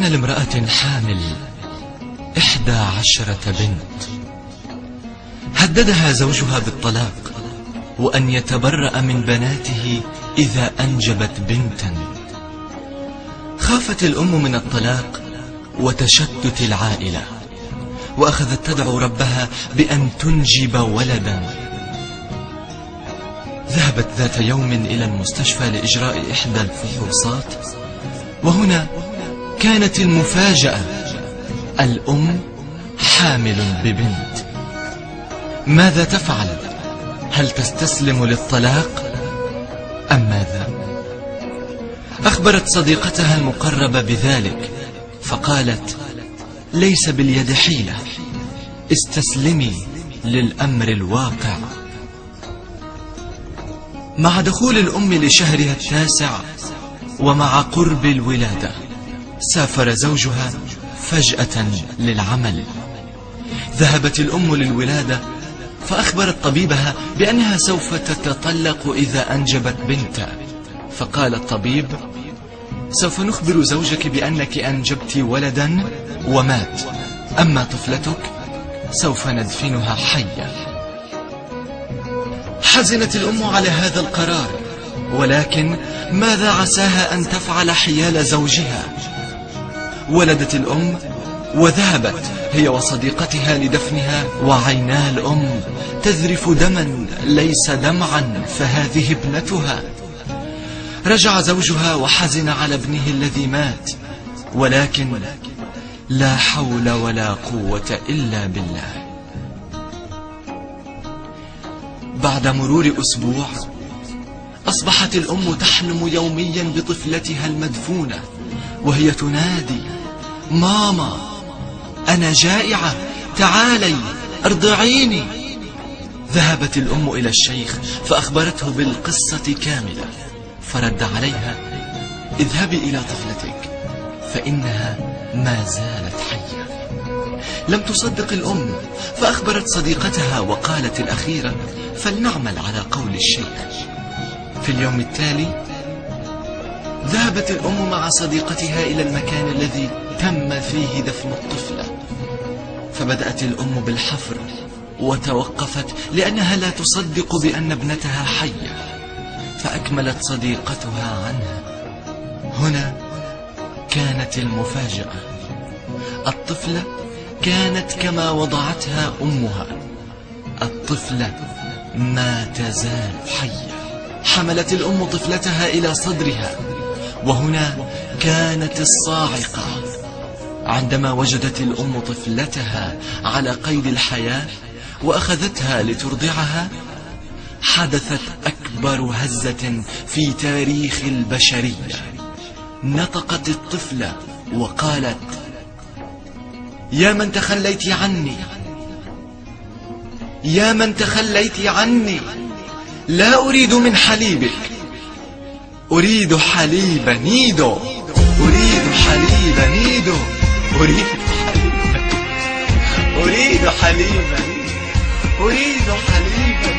لامرأة حامل 11 بنت هددها زوجها بالطلاق وأن يتبرأ من بناته إذا أنجبت بنتا. خافت الأم من الطلاق وتشتت العائلة، وأخذت تدعو ربها بأن تنجب ولدا. ذهبت ذات يوم إلى المستشفى لإجراء إحدى الفحوصات، وهنا كانت المفاجأة: الأم حامل ببنت. ماذا تفعل؟ هل تستسلم للطلاق أم ماذا؟ أخبرت صديقتها المقربة بذلك، فقالت: ليس باليد حيلة، استسلمي للأمر الواقع. مع دخول الأم لشهرها 9 ومع قرب الولادة، سافر زوجها فجأة للعمل. ذهبت الأم للولادة، فأخبرت طبيبها بأنها سوف تتطلق إذا أنجبت بنتا. فقال الطبيب: سوف نخبر زوجك بأنك أنجبت ولدا ومات، أما طفلتك سوف ندفنها حية. حزنت الأم على هذا القرار، ولكن ماذا عساها أن تفعل حيال زوجها؟ ولدت الأم وذهبت هي وصديقتها لدفنها، وعينا الأم تذرف دما ليس دمعا، فهذه ابنتها. رجع زوجها وحزن على ابنه الذي مات، ولكن لا حول ولا قوة إلا بالله. بعد مرور أسبوع، أصبحت الأم تحلم يوميا بطفلتها المدفونة، وهي تنادي: ماما، أنا جائعة، تعالي ارضعيني. ذهبت الأم إلى الشيخ فأخبرته بالقصة كاملة، فرد عليها: اذهبي إلى طفلتك فإنها ما زالت حية. لم تصدق الأم، فأخبرت صديقتها وقالت الأخيرة: فلنعمل على قول الشيخ. في اليوم التالي ذهبت الأم مع صديقتها إلى المكان الذي تم فيه دفن الطفلة، فبدأت الأم بالحفر وتوقفت لأنها لا تصدق بأن ابنتها حية، فأكملت صديقتها عنها. هنا كانت المفاجأة: الطفلة كانت كما وضعتها أمها، الطفلة ما تزال حية. حملت الأم طفلتها إلى صدرها، وهنا كانت الصاعقة عندما وجدت الأم طفلتها على قيد الحياة وأخذتها لترضعها. حدثت أكبر هزة في تاريخ البشرية. نطقت الطفلة وقالت: يا من تخليت عني، يا من تخليت عني، لا أريد من حليبك، أريد حليب نيدو، أريد حليب نيدو، أريد حليب، أريد حليب، أريد حليب.